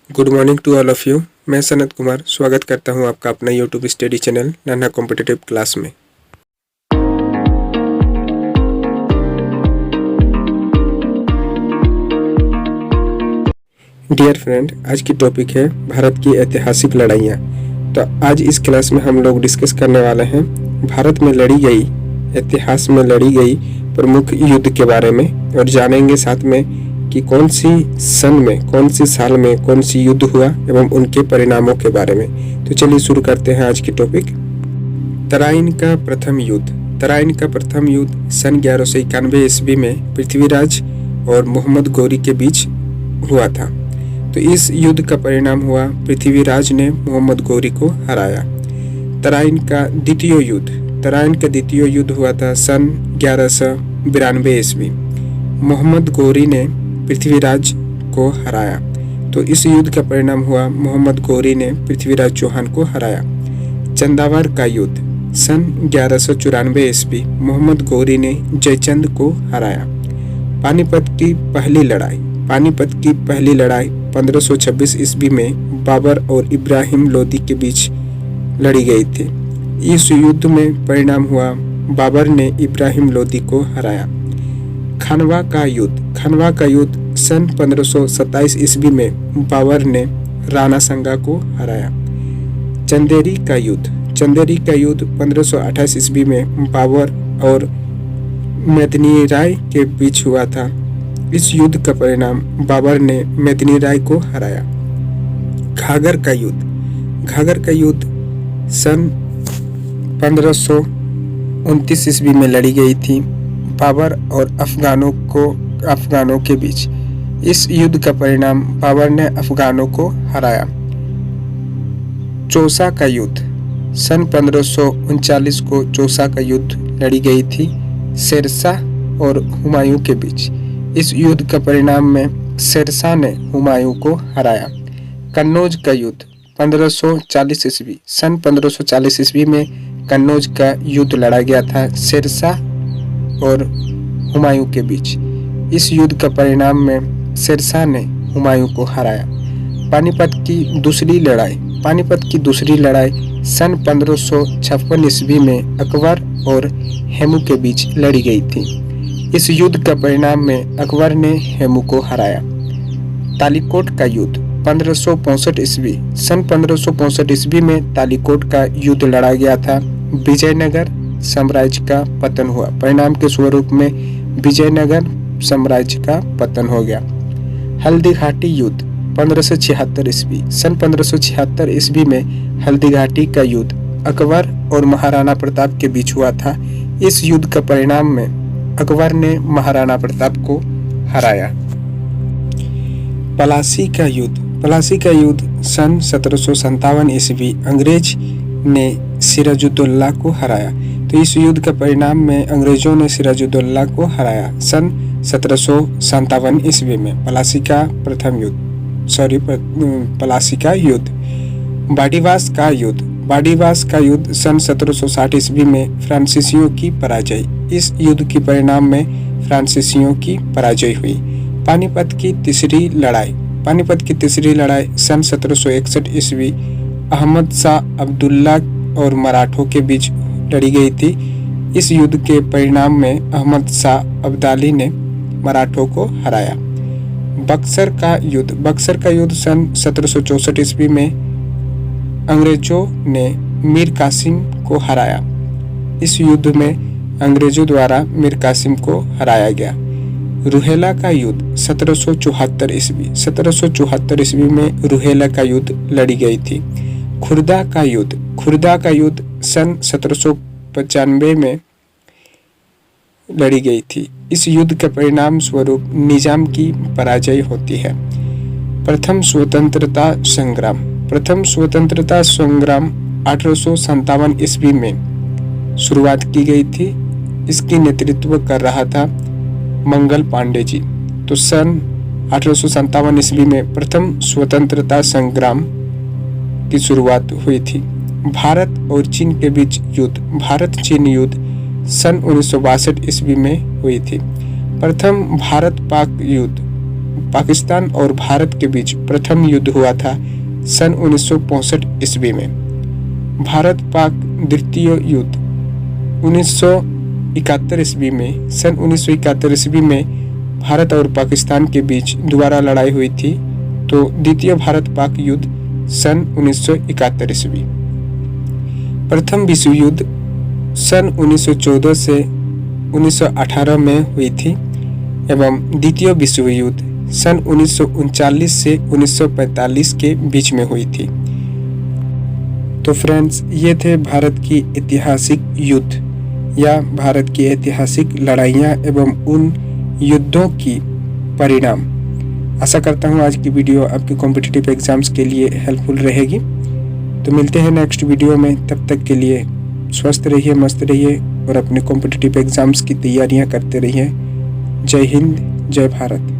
Good morning to all of you. मैं सनत कुमार स्वागत करता हूं आपका अपना YouTube study channel Nanha competitive class में। डियर फ्रेंड, आज की टॉपिक है भारत की ऐतिहासिक लड़ाइयाँ। तो आज इस क्लास में हम लोग डिस्कस करने वाले हैं भारत में लड़ी गई, इतिहास में लड़ी गई प्रमुख युद्ध के बारे में, और जानेंगे साथ में कि कौन सी सन में, कौन सी साल में कौन सी युद्ध हुआ एवं उनके परिणामों के बारे में। तो चलिए शुरू करते हैं आज की टॉपिक। तराइन का प्रथम युद्ध। तराइन का प्रथम युद्ध सन 1191 ईस्वी में पृथ्वीराज और मोहम्मद गौरी के बीच हुआ था। तो इस युद्ध का परिणाम हुआ पृथ्वीराज ने मोहम्मद गौरी को हराया। तराइन का द्वितीय युद्ध। तराइन का द्वितीय युद्ध हुआ था सन 1192 ईस्वी। मोहम्मद गौरी ने पृथ्वीराज को हराया। तो इस युद्ध का परिणाम हुआ मोहम्मद गौरी ने पृथ्वीराज चौहान को हराया। चंदावर का युद्ध सन 1194 ईस्वी। मोहम्मद गौरी ने जयचंद को हराया। पानीपत की पहली लड़ाई। पानीपत की पहली लड़ाई 1526 ईस्वी में बाबर और इब्राहिम लोदी के बीच लड़ी गई थी। इस युद्ध में परिणाम हुआ बाबर ने इब्राहिम लोदी को हराया। खानवा का युद्ध। खानवा का युद्ध सन 1527 ईस्वी में बाबर ने राणा संगा को हराया। चंदेरी का युद्ध। चंदेरी का युद्ध 1528 ईस्वी में बाबर और मेदिनी राय के बीच हुआ था। इस युद्ध का परिणाम बाबर ने मेदिनी राय को हराया। घाघर का युद्ध। घाघर का युद्ध सन 1529 ईस्वी में लड़ी गई थी बाबर और अफगानों के बीच। इस युद्ध का परिणाम बाबर ने अफगानों को हराया। चौसा का युद्ध सन 1539 को चौसा का युद्ध लड़ी गई थी शेरशाह और हुमायूं के बीच। इस युद्ध का परिणाम में शेरशाह ने हुमायूं को हराया। कन्नौज का युद्ध 1540 ईस्वी। सन 1540 ईस्वी में कन्नौज का युद्ध लड़ा गया था शेरशाह और हुमायूं के बीच। इस युद्ध का परिणाम में शेरशाह ने हुमायूं को हराया। पानीपत की दूसरी लड़ाई। पानीपत की दूसरी लड़ाई सन 1556 ईस्वी में अकबर और हेमू के बीच लड़ी गई थी। इस युद्ध का परिणाम में अकबर ने हेमू को हराया। तालीकोट का युद्ध 1565 ईस्वी। सन 1565 ईस्वी में तालीकोट का युद्ध लड़ा गया था। विजयनगर साम्राज्य का पतन हुआ। परिणाम के स्वरूप में विजयनगर साम्राज्य का पतन हो गया। हल्दीघाटी युद्ध 1576 ईस्वी। सन 1576 ईस्वी में हल्दीघाटी का युद्ध अकबर और महाराणा प्रताप के बीच हुआ था। इस युद्ध का परिणाम में अकबर ने महाराणा प्रताप को हराया। पलासी का युद्ध। पलासी का युद्ध सन 1757 ईस्वी। अंग्रेज ने सिराजुद्दौला को हराया। तो इस युद्ध का परिणाम में अंग्रेजों ने सिराजुद्दौला को हराया सन 1757 ईस्वी में। पलासी का युद्ध। बाडीवास का युद्ध। बाडीवास का युद्ध सन 1760 ईस्वी में फ्रांसीसियों की पराजय। इस युद्ध के परिणाम में फ्रांसीसियों की पराजय हुई। पानीपत की तीसरी लड़ाई। पानीपत की तीसरी लड़ाई सन 1761 ईस्वी अहमद शाह अब्दुल्ला और मराठों के बीच लड़ी गई थी। इस युद्ध के परिणाम में अहमद शाह अब्दाली ने मराठों को हराया। बक्सर का युद्ध। बक्सर का युद्ध सन 1764 ईस्वी में अंग्रेजों ने मीर कासिम को हराया। इस युद्ध में अंग्रेजों द्वारा मीर कासिम को हराया गया। रुहेला का युद्ध 1774 ईस्वी। 1774 ईस्वी में रुहेला का युद्ध लड़ी गई थी। खुर्दा का युद्ध। खुर्दा का युद्ध सन 1795 में लड़ी गई थी। इस युद्ध के परिणाम स्वरूप निजाम की पराजय होती है। प्रथम स्वतंत्रता संग्राम। प्रथम स्वतंत्रता संग्राम 1857 ईस्वी में शुरुआत की गई थी। इसकी नेतृत्व कर रहा था मंगल पांडे जी। तो सन 1857 ईस्वी में प्रथम स्वतंत्रता संग्राम की शुरुआत हुई थी। भारत और चीन के बीच युद्ध। भारत चीन युद्ध सन 1962 ईस्वी में हुई थी। प्रथम भारत पाक युद्ध पाकिस्तान और भारत के बीच प्रथम युद्ध हुआ था सन 1965 ईस्वी में। भारत पाक द्वितीय युद्ध 1971 ईस्वी में। सन 1971 ईस्वी में भारत और पाकिस्तान के बीच दोबारा लड़ाई हुई थी, तो द्वितीय भारत पाक युद्ध सन 1971 ईस्वी। प्रथम विश्व युद्ध सन 1914 से 1918 में हुई थी एवं द्वितीय विश्व युद्ध सन 1939 से 1945 के बीच में हुई थी। तो फ्रेंड्स, ये थे भारत की ऐतिहासिक युद्ध या भारत की ऐतिहासिक लड़ाइयाँ एवं उन युद्धों की परिणाम। आशा करता हूँ आज की वीडियो आपके कॉम्पिटिटिव एग्जाम्स के लिए हेल्पफुल रहेगी। तो मिलते हैं नेक्स्ट वीडियो में, तब तक के लिए स्वस्थ रहिए, मस्त रहिए और अपने कॉम्पिटिटिव एग्जाम्स की तैयारियां करते रहिए। जय हिंद, जय भारत।